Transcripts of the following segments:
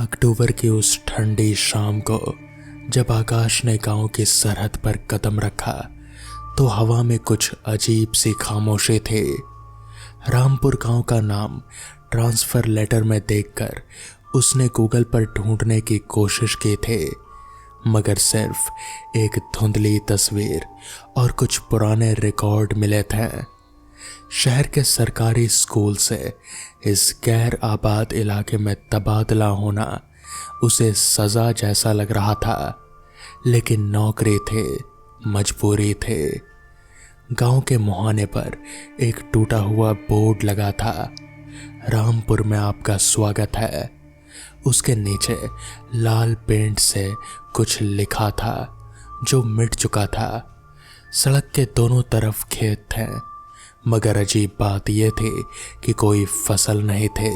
अक्टूबर की उस ठंडी शाम को जब आकाश ने गांव की सरहद पर कदम रखा तो हवा में कुछ अजीब सी खामोशी थी। रामपुर गांव का नाम ट्रांसफर लेटर में देखकर उसने गूगल पर ढूंढने की कोशिश की थी, मगर सिर्फ एक धुंधली तस्वीर और कुछ पुराने रिकॉर्ड मिले थे। शहर के सरकारी स्कूल से इस गैर आबाद इलाके में तबादला होना उसे सजा जैसा लग रहा था, लेकिन नौकरी थी, मजबूरी थी। गांव के मुहाने पर एक टूटा हुआ बोर्ड लगा था, रामपुर में आपका स्वागत है। उसके नीचे लाल पेंट से कुछ लिखा था जो मिट चुका था। सड़क के दोनों तरफ खेत थे, मगर अजीब बात यह थी कि कोई फसल नहीं थे,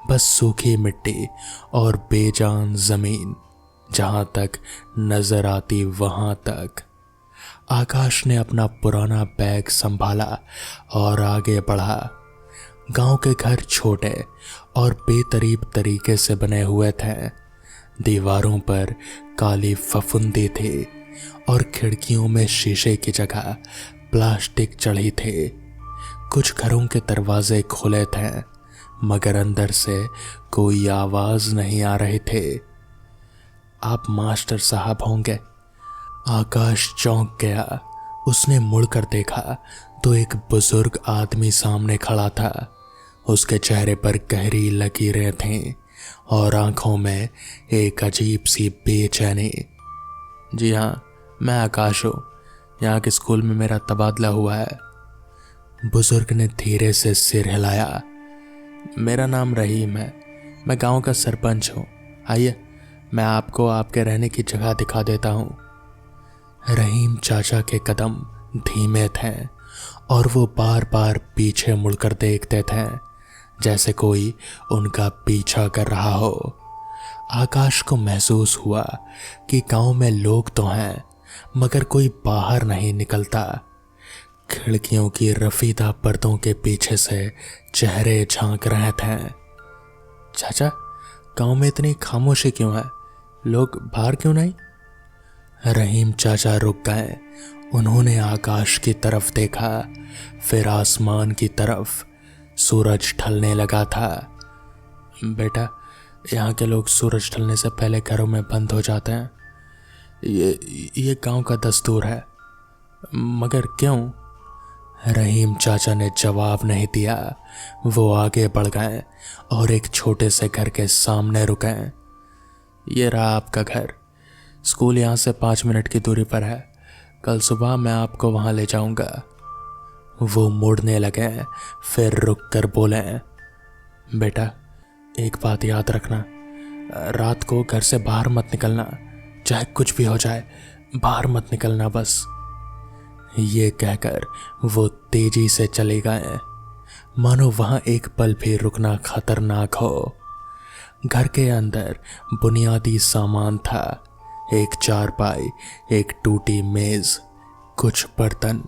बस सूखी मिट्टी और बेजान जमीन। जहां तक नजर आती वहां तक। आकाश ने अपना पुराना बैग संभाला और आगे बढ़ा। गांव के घर छोटे और बेतरीब तरीके से बने हुए थे। दीवारों पर काली फफूंदी थी और खिड़कियों में शीशे की जगह प्लास्टिक चढ़ी थी। कुछ घरों के दरवाजे खुले थे, मगर अंदर से कोई आवाज नहीं आ रही थी। आप मास्टर साहब होंगे? आकाश चौंक गया। उसने मुड़कर देखा तो एक बुजुर्ग आदमी सामने खड़ा था। उसके चेहरे पर गहरी लकीरें थीं और आंखों में एक अजीब सी बेचैनी। जी हाँ, मैं आकाश हूँ। यहाँ के स्कूल में मेरा तबादला हुआ है। बुजुर्ग ने धीरे से सिर हिलाया। मेरा नाम रहीम है, मैं गांव का सरपंच हूँ। आइए, मैं आपको आपके रहने की जगह दिखा देता हूँ। रहीम चाचा के कदम धीमे थे और वो बार बार पीछे मुड़कर देखते थे, जैसे कोई उनका पीछा कर रहा हो। आकाश को महसूस हुआ कि गांव में लोग तो हैं, मगर कोई बाहर नहीं निकलता। खिड़कियों की रफीदा पर्दों के पीछे से चेहरे झांक रहे थे। चाचा, गांव में इतनी खामोशी क्यों है? लोग बाहर क्यों नहीं? रहीम चाचा रुक गए। उन्होंने आकाश की तरफ देखा, फिर आसमान की तरफ। सूरज ढलने लगा था। बेटा, यहाँ के लोग सूरज ढलने से पहले घरों में बंद हो जाते हैं। ये गांव का दस्तूर है। मगर क्यों? रहीम चाचा ने जवाब नहीं दिया। वो आगे बढ़ गए और एक छोटे से घर के सामने रुके। ये रहा आपका घर। स्कूल यहाँ से 5 मिनट की दूरी पर है। कल सुबह मैं आपको वहाँ ले जाऊँगा। वो मुड़ने लगे, फिर रुक कर बोले, बेटा, एक बात याद रखना, रात को घर से बाहर मत निकलना। चाहे कुछ भी हो जाए, बाहर मत निकलना बस। ये कहकर वो तेजी से चले गए, मानो वहां एक पल भी रुकना खतरनाक हो। घर के अंदर बुनियादी सामान था। एक चारपाई, एक टूटी मेज, कुछ बर्तन,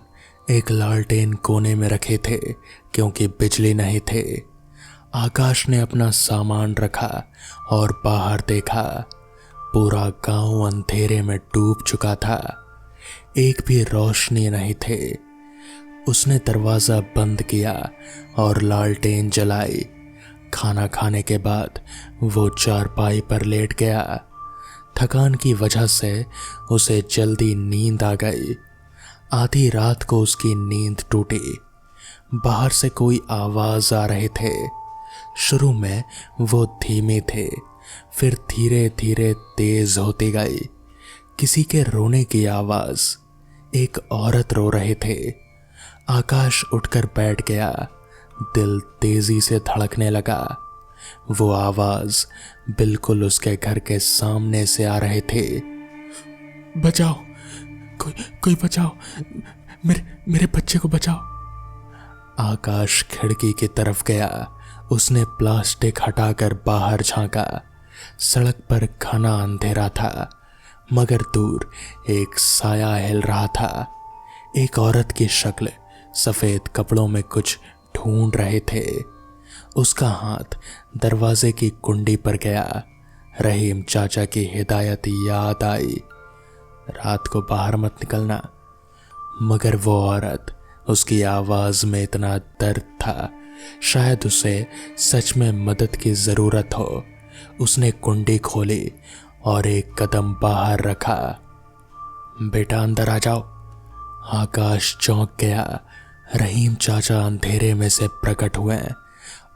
एक लालटेन कोने में रखे थे क्योंकि बिजली नहीं थे। आकाश ने अपना सामान रखा और बाहर देखा। पूरा गांव अंधेरे में डूब चुका था। एक भी रोशनी नहीं थे। उसने दरवाजा बंद किया और लालटेन जलाई। खाना खाने के बाद वो चारपाई पर लेट गया। थकान की वजह से उसे जल्दी नींद आ गई। आधी रात को उसकी नींद टूटी। बाहर से कोई आवाज आ रहे थे। शुरू में वो धीमे थे, फिर धीरे धीरे तेज होती गई। किसी के रोने की आवाज। एक औरत रो रहे थे। आकाश उठकर बैठ गया। दिल तेजी से धड़कने लगा। वो आवाज बिल्कुल उसके घर के सामने से आ रहे थे। बचाओ, कोई बचाओ, मेरे बच्चे को बचाओ। आकाश खिड़की की तरफ गया। उसने प्लास्टिक हटाकर बाहर झांका। सड़क पर घना अंधेरा था, मगर दूर एक साया हिल रहा था। एक औरत की शक्ल, सफेद कपड़ों में कुछ ढूंढ रहे थे। उसका हाथ दरवाजे की कुंडी पर गया। रहीम चाचा की हिदायत याद आई, रात को बाहर मत निकलना। मगर वो औरत, उसकी आवाज में इतना दर्द था, शायद उसे सच में मदद की जरूरत हो। उसने कुंडी खोली और एक कदम बाहर रखा। बेटा अंदर आ जाओ। आकाश चौंक गया। रहीम चाचा अंधेरे में से प्रकट हुए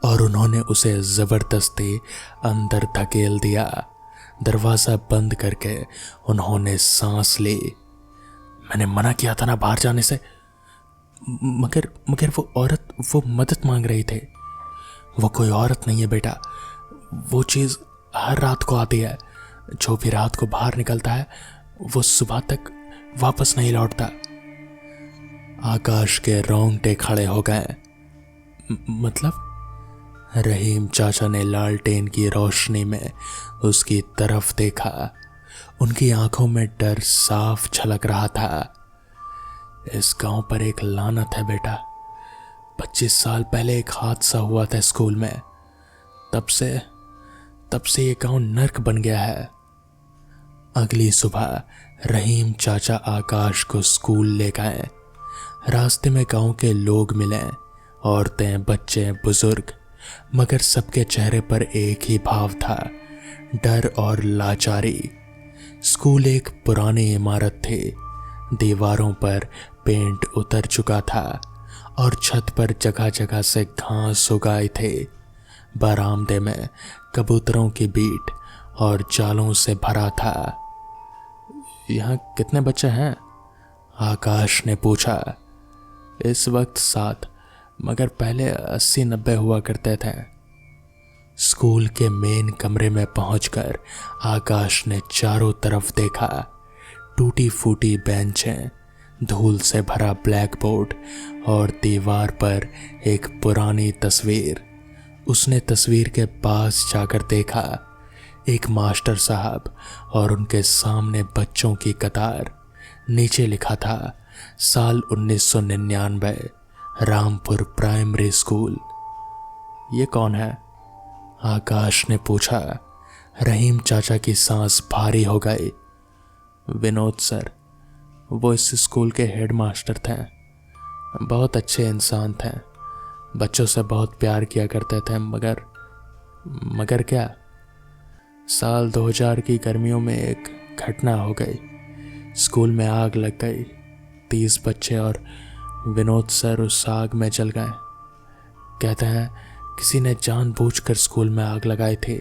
और उन्होंने उसे जबरदस्ती अंदर धकेल दिया। दरवाजा बंद करके उन्होंने सांस ली। मैंने मना किया था ना बाहर जाने से। मगर मगर वो औरत, वो मदद मांग रही थे। वो कोई औरत नहीं है बेटा, वो चीज हर रात को आती है। जो भी रात को बाहर निकलता है वो सुबह तक वापस नहीं लौटता। आकाश के रोंगटे खड़े हो गए। मतलब? रहीम चाचा ने लालटेन की रोशनी में उसकी तरफ देखा। उनकी आंखों में डर साफ झलक रहा था। इस गांव पर एक लानत है बेटा। 25 साल पहले एक हादसा हुआ था स्कूल में। तब से ये गांव नर्क बन गया है। अगली सुबह रहीम चाचा आकाश को स्कूल ले गए। रास्ते में गांव के लोग मिले, औरतें, बच्चे, बुजुर्ग, मगर सबके चेहरे पर एक ही भाव था, डर और लाचारी। स्कूल एक पुरानी इमारत थी। दीवारों पर पेंट उतर चुका था और छत पर जगह जगह से घास उगाए थे। बरामदे में कबूतरों की बीट और जालों से भरा था। यहाँ कितने बच्चे हैं? आकाश ने पूछा। इस वक्त 7, मगर पहले 80-90 हुआ करते थे। स्कूल के मेन कमरे में पहुंचकर आकाश ने चारों तरफ देखा। टूटी फूटी बेंचें, धूल से भरा ब्लैक बोर्ड और दीवार पर एक पुरानी तस्वीर। उसने तस्वीर के पास जाकर देखा, एक मास्टर साहब और उनके सामने बच्चों की कतार। नीचे लिखा था साल 1999, रामपुर प्राइमरी स्कूल। ये कौन है? आकाश ने पूछा। रहीम चाचा की सांस भारी हो गई। विनोद सर, वो इस स्कूल के हेड मास्टर थे। बहुत अच्छे इंसान थे, बच्चों से बहुत प्यार किया करते थे। मगर क्या? साल 2000 की गर्मियों में एक घटना हो गई। स्कूल में आग लग गई। 30 बच्चे और विनोद सर उस आग में जल गए। कहते हैं किसी ने जानबूझकर स्कूल में आग लगाई थी,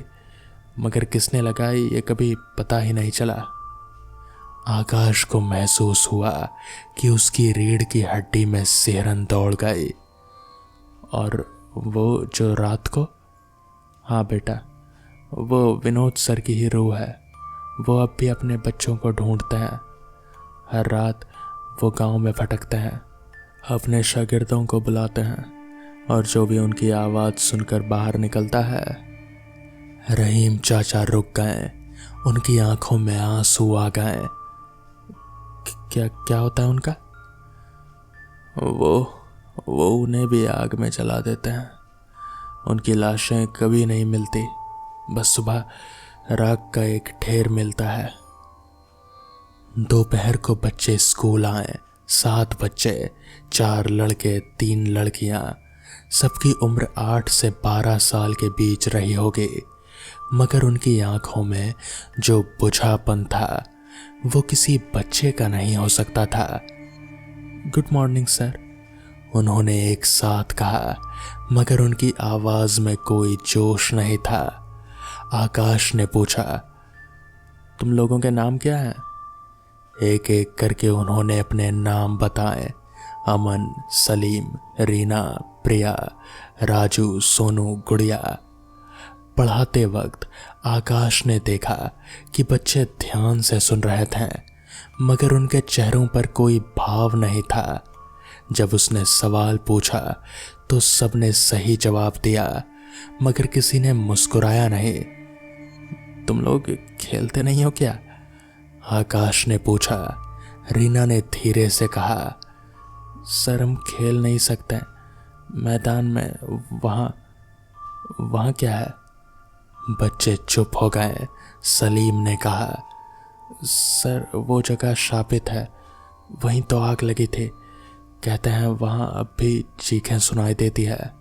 मगर किसने लगाई ये कभी पता ही नहीं चला। आकाश को महसूस हुआ कि उसकी रीढ़ की हड्डी में सिहरन दौड़ गई। और वो जो रात को? हाँ बेटा, वो विनोद सर की ही रूह है। वो अब भी अपने बच्चों को ढूंढते हैं। हर रात वो गांव में भटकते हैं, अपने शागिर्दों को बुलाते हैं, और जो भी उनकी आवाज़ सुनकर बाहर निकलता है। रहीम चाचा रुक गए। उनकी आंखों में आंसू आ गए। क्या क्या होता है उनका? वो उन्हें भी आग में जला देते हैं। उनकी लाशें कभी नहीं मिलती, बस सुबह राख का एक ढेर मिलता है। दोपहर को बच्चे स्कूल आए। 7 बच्चे, 4 लड़के, 3 लड़कियां। सबकी उम्र 8 से 12 साल के बीच रही होगी, मगर उनकी आंखों में जो बुझापन था वो किसी बच्चे का नहीं हो सकता था। गुड मॉर्निंग सर, उन्होंने एक साथ कहा, मगर उनकी आवाज में कोई जोश नहीं था। आकाश ने पूछा, तुम लोगों के नाम क्या हैं? एक एक करके उन्होंने अपने नाम बताए। अमन, सलीम, रीना, प्रिया, राजू, सोनू, गुड़िया। पढ़ाते वक्त आकाश ने देखा कि बच्चे ध्यान से सुन रहे थे, मगर उनके चेहरों पर कोई भाव नहीं था। जब उसने सवाल पूछा तो सबने सही जवाब दिया, मगर किसी ने मुस्कुराया नहीं। तुम लोग खेलते नहीं हो क्या? आकाश ने पूछा। रीना ने धीरे से कहा, सर हम खेल नहीं सकते। मैदान में वहाँ क्या है? बच्चे चुप हो गए। सलीम ने कहा, सर वो जगह शापित है, वहीं तो आग लगी थी। कहते हैं वहां अब भी चीखें सुनाई देती है।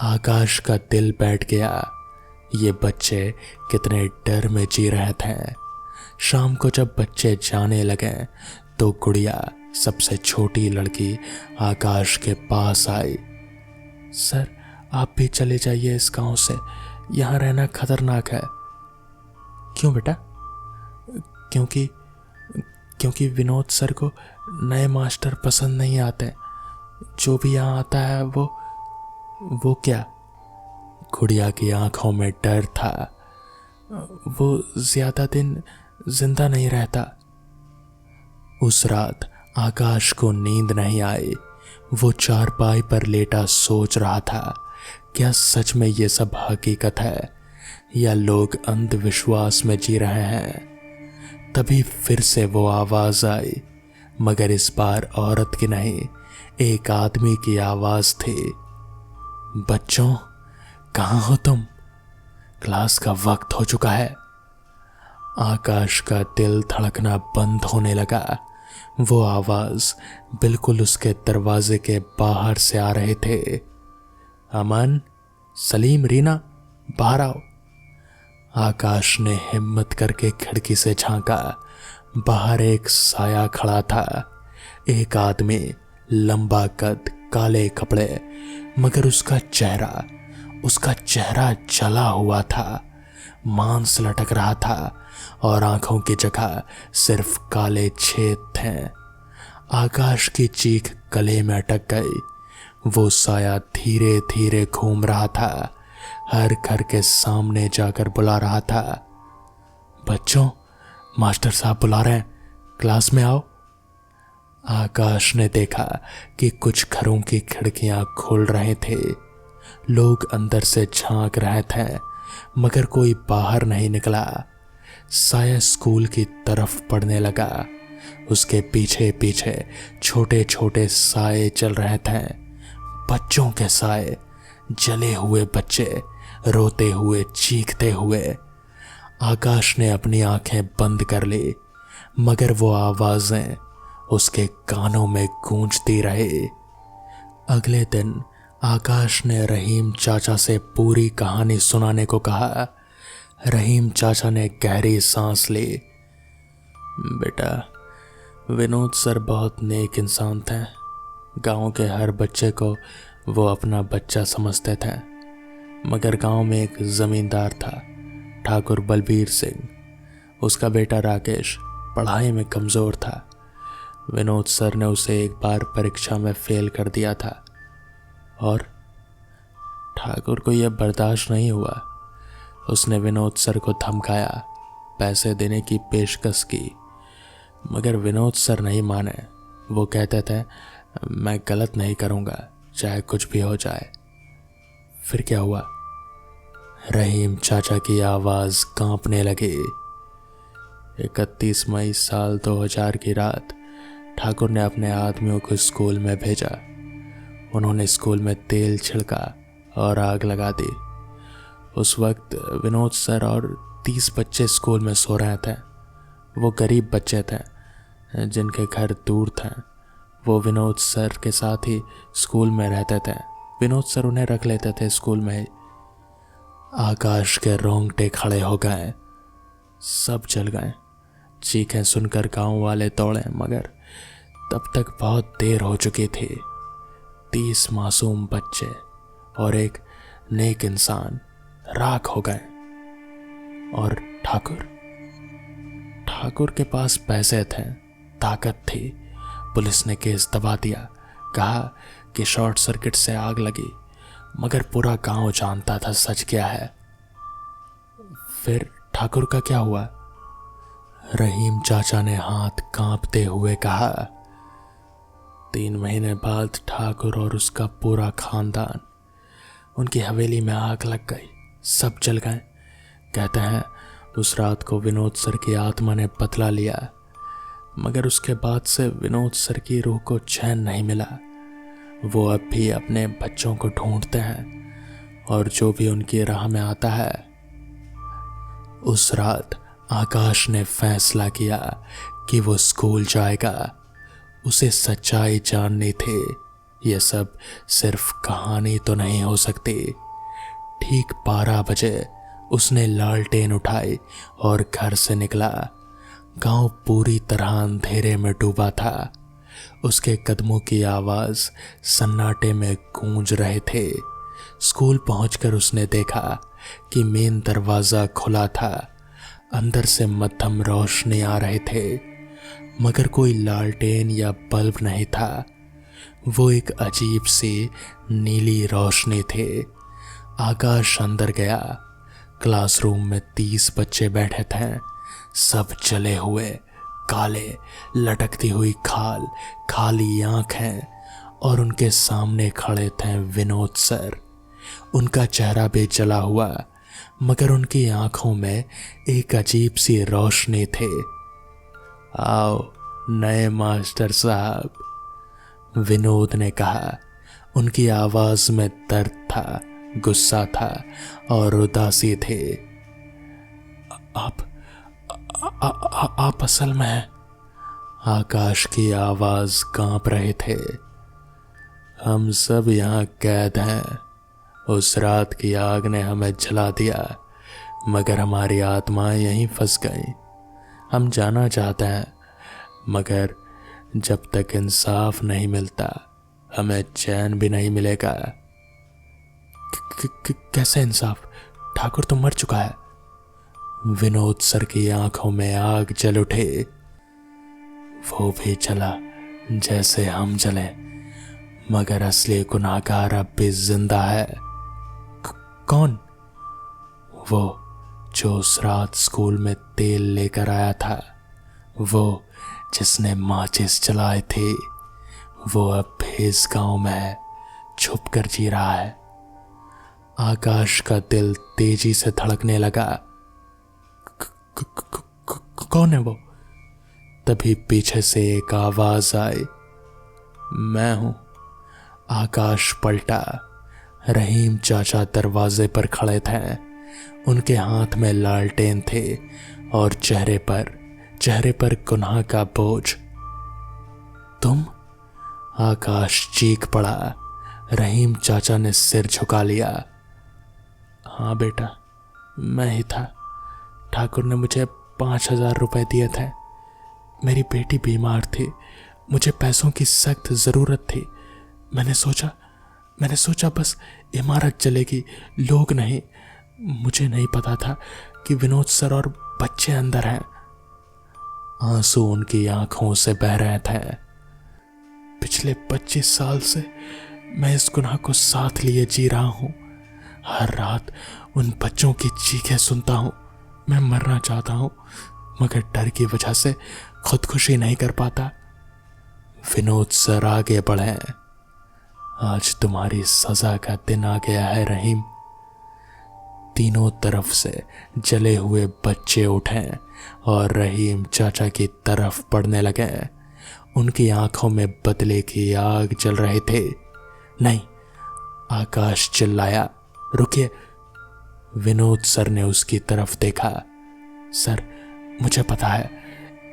आकाश का दिल बैठ गया। ये बच्चे कितने डर में जी रहे थे। शाम को जब बच्चे जाने लगे तो गुड़िया, सबसे छोटी लड़की, आकाश के पास आई। सर आप भी चले जाइए इस गांव से, यहाँ रहना खतरनाक है। क्यों बेटा? क्योंकि विनोद सर को नए मास्टर पसंद नहीं आते। जो भी यहाँ आता है वो क्या? गुड़िया की आंखों में डर था। वो ज्यादा दिन जिंदा नहीं रहता। उस रात आकाश को नींद नहीं आई। वो चारपाई पर लेटा सोच रहा था, क्या सच में ये सब हकीकत है या लोग अंधविश्वास में जी रहे हैं। तभी फिर से वो आवाज आई, मगर इस बार औरत की नहीं, एक आदमी की आवाज थी। बच्चों कहाँ हो तुम? क्लास का वक्त हो चुका है। आकाश का दिल धड़कना बंद होने लगा। वो आवाज बिल्कुल उसके दरवाजे के बाहर से आ रहे थे। अमन, सलीम, रीना, बाहर आओ। आकाश ने हिम्मत करके खिड़की से झांका। बाहर एक साया खड़ा था। एक आदमी, लंबा कद, काले कपड़े, मगर उसका चेहरा जला हुआ था। मांस लटक रहा था और आंखों की जगह सिर्फ काले छेद थे। आकाश की चीख गले में अटक गई। वो साया धीरे धीरे घूम रहा था, हर घर के सामने जाकर बुला रहा था, बच्चों मास्टर साहब बुला रहे हैं, क्लास में आओ। आकाश ने देखा कि कुछ घरों की खिड़कियां खुल रहे थे। लोग अंदर से झांक रहे थे, मगर कोई बाहर नहीं निकला। साया स्कूल की तरफ बढ़ने लगा। उसके पीछे पीछे छोटे छोटे साए चल रहे थे, बच्चों के साए, जले हुए बच्चे, रोते हुए, चीखते हुए। आकाश ने अपनी आंखें बंद कर ली, मगर वो आवाजें उसके कानों में गूंजती रही। अगले दिन आकाश ने रहीम चाचा से पूरी कहानी सुनाने को कहा। रहीम चाचा ने गहरी सांस ली। बेटा, विनोद सर बहुत नेक इंसान थे। गांव के हर बच्चे को वो अपना बच्चा समझते थे। मगर गांव में एक जमींदार था, ठाकुर बलबीर सिंह। उसका बेटा राकेश पढ़ाई में कमज़ोर था। विनोद सर ने उसे एक बार परीक्षा में फेल कर दिया था और ठाकुर को यह बर्दाश्त नहीं हुआ। उसने विनोद सर को धमकाया, पैसे देने की पेशकश की, मगर विनोद सर नहीं माने। वो कहते थे, मैं गलत नहीं करूँगा, चाहे कुछ भी हो जाए। फिर क्या हुआ? रहीम चाचा की आवाज़ कांपने लगी। 31 मई साल 2000 की रात ठाकुर ने अपने आदमियों को स्कूल में भेजा। उन्होंने स्कूल में तेल छिड़का और आग लगा दी। उस वक्त विनोद सर और 30 बच्चे स्कूल में सो रहे थे। वो गरीब बच्चे थे जिनके घर दूर थे। वो विनोद सर के साथ ही स्कूल में रहते थे। विनोद सर उन्हें रख लेते थे स्कूल में ही। आकाश के रोंगटे खड़े हो गए, सब जल गए। चीखें सुनकर गांव वाले दौड़े, मगर तब तक बहुत देर हो चुकी थी। 30 मासूम बच्चे और एक नेक इंसान राख हो गए। और ठाकुर के पास पैसे थे, ताकत थी। पुलिस ने केस दबा दिया, कहा कि शॉर्ट सर्किट से आग लगी, मगर पूरा गांव जानता था सच क्या है। फिर ठाकुर का क्या हुआ? रहीम चाचा ने हाथ कांपते हुए कहा, 3 महीने बाद ठाकुर और उसका पूरा खानदान, उनकी हवेली में आग लग गई, सब जल गए। कहते हैं उस रात को विनोद सर की आत्मा ने बदला लिया, मगर उसके बाद से विनोद सर की रूह को चैन नहीं मिला। वो अब भी अपने बच्चों को ढूंढते हैं और जो भी उनकी राह में आता है उस रात आकाश ने फैसला किया कि वो स्कूल जाएगा। उसे सच्चाई जाननी थी। यह सब सिर्फ कहानी तो नहीं हो सकती। ठीक 12 बजे उसने लालटेन उठाई और घर से निकला। गांव पूरी तरह अंधेरे में डूबा था। उसके कदमों की आवाज सन्नाटे में गूंज रहे थे। स्कूल पहुंचकर उसने देखा कि मेन दरवाजा खुला था। अंदर से मध्यम रोशनी आ रहे थे, मगर कोई लालटेन या बल्ब नहीं था। वो एक अजीब सी नीली रोशनी थी। आकाश अंदर गया। क्लासरूम में 30 बच्चे बैठे थे, सब जले हुए, काले, लटकती हुई खाल, खाली आंखें, और उनके सामने खड़े थे विनोद सर। उनका चेहरा भी जला हुआ, मगर उनकी आंखों में एक अजीब सी रोशनी थी। आओ नए मास्टर साहब, विनोद ने कहा। उनकी आवाज में दर्द था, गुस्सा था और उदासी थी। आप असल में हैं? आकाश की आवाज कांप रहे थे। हम सब यहाँ कैद हैं। उस रात की आग ने हमें जला दिया, मगर हमारी आत्माएं यहीं फंस गईं। हम जाना चाहते हैं, मगर जब तक इंसाफ नहीं मिलता हमें चैन भी नहीं मिलेगा। कैसे इंसाफ? ठाकुर तो मर चुका है। विनोद सर की आंखों में आग जल उठे। वो भी जला जैसे हम जले, मगर असली गुनाहगार अब भी जिंदा है। कौन? वो जो उस रात स्कूल में तेल लेकर आया था, वो जिसने माचिस जलाए थे। वो अब भी इस गांव में है, छुप कर जी रहा है। आकाश का दिल तेजी से धड़कने लगा। कौन है वो? तभी पीछे से एक आवाज आई, मैं हूं। आकाश पलटा। रहीम चाचा दरवाजे पर खड़े थे। उनके हाथ में लालटेन थे और चेहरे पर गुनाह का बोझ। तुम? आकाश चीख पड़ा। रहीम चाचा ने सिर झुका लिया। हाँ बेटा, मैं ही था। ठाकुर ने मुझे 5,000 रुपए दिए थे। मेरी बेटी बीमार थी, मुझे पैसों की सख्त जरूरत थी। मैंने सोचा बस इमारत चलेगी, लोग नहीं। मुझे नहीं पता था कि विनोद सर और बच्चे अंदर हैं। आंसू उनकी आंखों से बह रहे थे। पिछले 25 साल से मैं इस गुनाह को साथ लिए जी रहा हूं। हर रात उन बच्चों की चीखें सुनता हूं। मैं मरना चाहता हूं, मगर डर की वजह से खुदकुशी नहीं कर पाता। विनोद सर आगे बढ़े। आज तुम्हारी सजा का दिन आ गया है रहीम। तीनों तरफ से जले हुए बच्चे उठे और रहीम चाचा की तरफ बढ़ने लगे। उनकी आंखों में बदले की आग जल रहे थे। नहीं, आकाश चिल्लाया, रुकिए। विनोद सर ने उसकी तरफ देखा। सर, मुझे पता है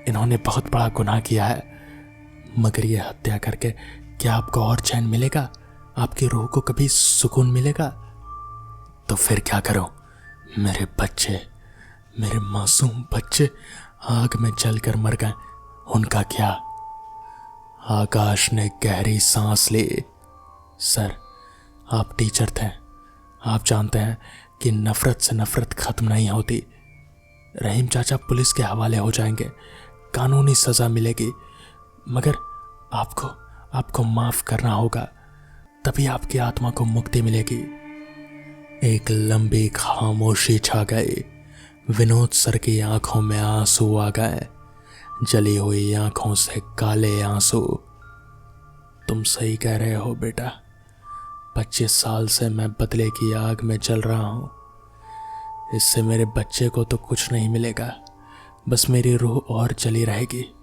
इन्होंने बहुत बड़ा गुनाह किया है, मगर यह हत्या करके क्या आपको और चैन मिलेगा? आपकी रूह को कभी सुकून मिलेगा? तो फिर क्या करो? मेरे बच्चे, मेरे मासूम बच्चे आग में जलकर मर गए, उनका क्या? आकाश ने गहरी सांस ली। सर, आप टीचर थे, आप जानते हैं कि नफरत से नफरत खत्म नहीं होती। रहीम चाचा पुलिस के हवाले हो जाएंगे, कानूनी सजा मिलेगी, मगर आपको माफ करना होगा, तभी आपकी आत्मा को मुक्ति मिलेगी। एक लंबी खामोशी छा गई। विनोद सर की आंखों में आंसू आ गए, जली हुई आंखों से काले आंसू। तुम सही कह रहे हो बेटा, 25 साल से मैं बदले की आग में जल रहा हूं। इससे मेरे बच्चे को तो कुछ नहीं मिलेगा, बस मेरी रूह और जली रहेगी।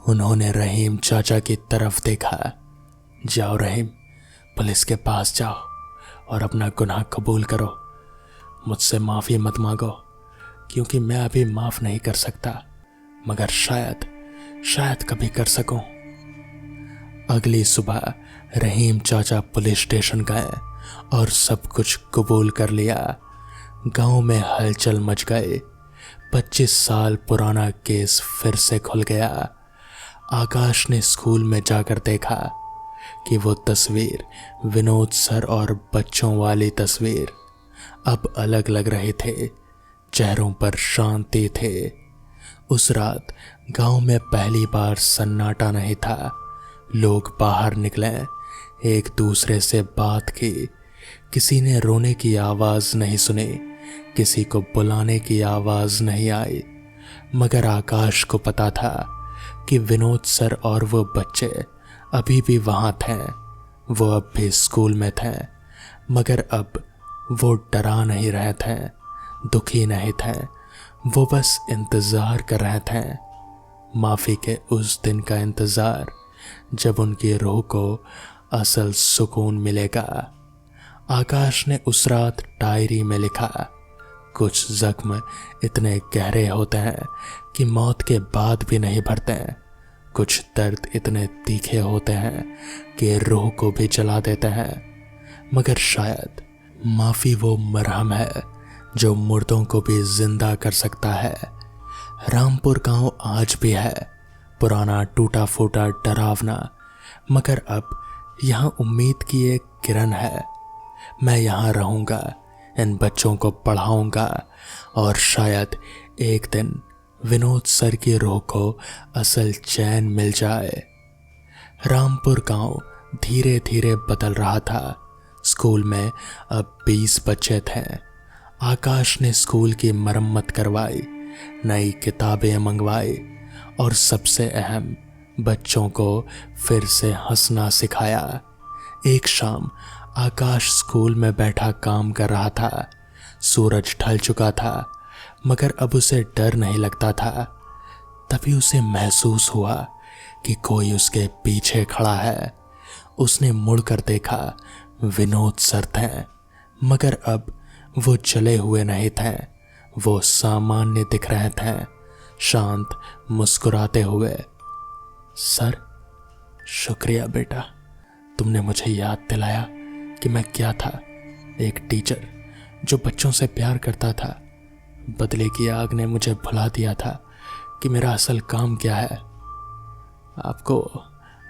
उन्होंने रहीम चाचा की तरफ देखा। जाओ रहीम, पुलिस के पास जाओ और अपना गुनाह कबूल करो। मुझसे माफी मत मांगो, क्योंकि मैं अभी माफ नहीं कर सकता, मगर शायद कभी कर सकूं। अगली सुबह रहीम चाचा पुलिस स्टेशन गए और सब कुछ कबूल कर लिया। गांव में हलचल मच गए। 25 साल पुराना केस फिर से खुल गया। आकाश ने स्कूल में जाकर देखा कि वो तस्वीर, विनोद सर और बच्चों वाली तस्वीर, अब अलग लग रहे थे। चेहरों पर शांति थे। उस रात गांव में पहली बार सन्नाटा नहीं था। लोग बाहर निकले, एक दूसरे से बात की। किसी ने रोने की आवाज नहीं सुनी, किसी को बुलाने की आवाज नहीं आई। मगर आकाश को पता था कि विनोद सर और वो बच्चे अभी भी वहां थे। वो अब भी स्कूल में थे, मगर अब वो डरा नहीं रहे थे, दुखी नहीं थे। वो बस इंतजार कर रहे थे, माफी के उस दिन का इंतजार जब उनकी रूह को असल सुकून मिलेगा। आकाश ने उस रात डायरी में लिखा, कुछ जख्म इतने गहरे होते हैं कि मौत के बाद भी नहीं भरते। कुछ दर्द इतने तीखे होते हैं कि रूह को भी जला देते हैं। मगर शायद माफी वो मरहम है जो मुर्दों को भी जिंदा कर सकता है। रामपुर गांव आज भी है, पुराना टूटा फूटा डरावना, मगर अब यहाँ उम्मीद की एक किरण है। मैं यहाँ रहूँगा, इन बच्चों को पढ़ाऊँगा और शायद एक दिन विनोद सर की रूह को असल चैन मिल जाए। रामपुर गांव धीरे धीरे बदल रहा था। स्कूल में अब 20 बच्चे थे। आकाश ने स्कूल की मरम्मत करवाई, नई किताबें मंगवाई और सबसे अहम, बच्चों को फिर से हंसना सिखाया। एक शाम आकाश स्कूल में बैठा काम कर रहा था। सूरज ढल चुका था, मगर अब उसे डर नहीं लगता था। तभी उसे महसूस हुआ कि कोई उसके पीछे खड़ा है। उसने मुड़कर देखा, विनोद सर थे, मगर अब वो जले हुए नहीं थे। वो सामान्य दिख रहे थे, शांत, मुस्कुराते हुए। सर, शुक्रिया बेटा, तुमने मुझे याद दिलाया कि मैं क्या था। एक टीचर जो बच्चों से प्यार करता था। बदले की आग ने मुझे भुला दिया था कि मेरा असल काम क्या है।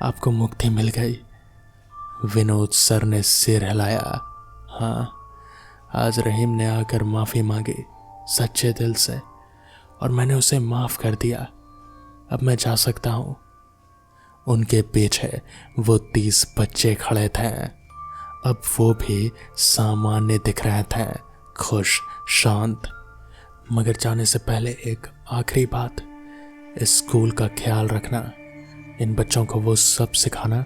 आपको मुक्ति मिल गई। विनोद सर ने सिर हिलाया। हाँ, आज रहीम ने आकर माफी मांगी सच्चे दिल से, और मैंने उसे माफ कर दिया। अब मैं जा सकता हूं। उनके पीछे वो 30 बच्चे खड़े थे। अब वो भी सामान्य दिख रहे थे, खुश, शांत। मगर जाने से पहले एक आखिरी बात, इस स्कूल का ख्याल रखना। इन बच्चों को वो सब सिखाना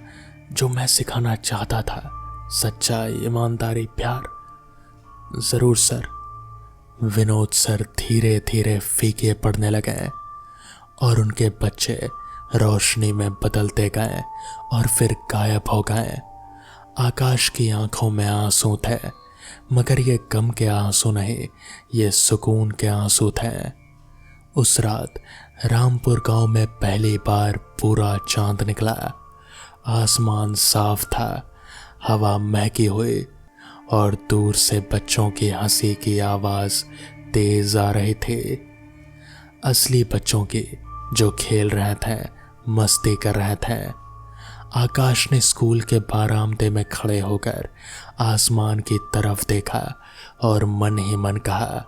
जो मैं सिखाना चाहता था, सच्चाई, ईमानदारी, प्यार। जरूर सर। विनोद सर धीरे धीरे फीके पड़ने लगे और उनके बच्चे रोशनी में बदलते गए और फिर गायब हो गए। आकाश की आंखों में आंसू थे, मगर ये गम के आंसू नहीं, ये सुकून के आंसू थे। उस रात रामपुर गांव में पहली बार पूरा चांद निकला। आसमान साफ था, हवा महकी हुई और दूर से बच्चों की हंसी की आवाज तेज आ रही थी। असली बच्चों की, जो खेल रहे थे, मस्ती कर रहे थे। आकाश ने स्कूल के बारामदे में खड़े होकर आसमान की तरफ देखा और मन ही मन कहा,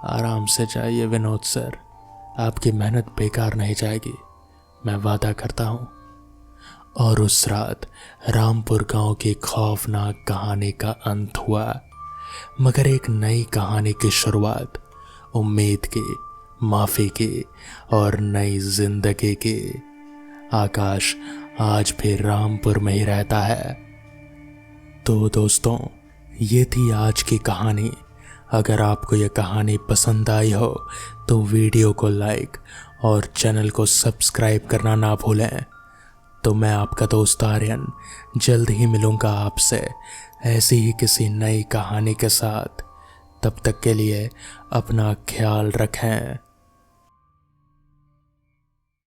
आराम से जाइए विनोद सर, आपकी मेहनत बेकार नहीं जाएगी, मैं वादा करता हूं। और उस रात रामपुर गांव की खौफनाक कहानी का अंत हुआ, मगर एक नई कहानी की शुरुआत, उम्मीद की, माफी की और नई जिंदगी की। आकाश आज भी रामपुर में ही रहता है। तो दोस्तों, ये थी आज की कहानी। अगर आपको यह कहानी पसंद आई हो तो वीडियो को लाइक और चैनल को सब्सक्राइब करना ना भूलें। तो मैं आपका दोस्त आर्यन जल्द ही मिलूंगा आपसे ऐसी ही किसी नई कहानी के साथ। तब तक के लिए अपना ख्याल रखें।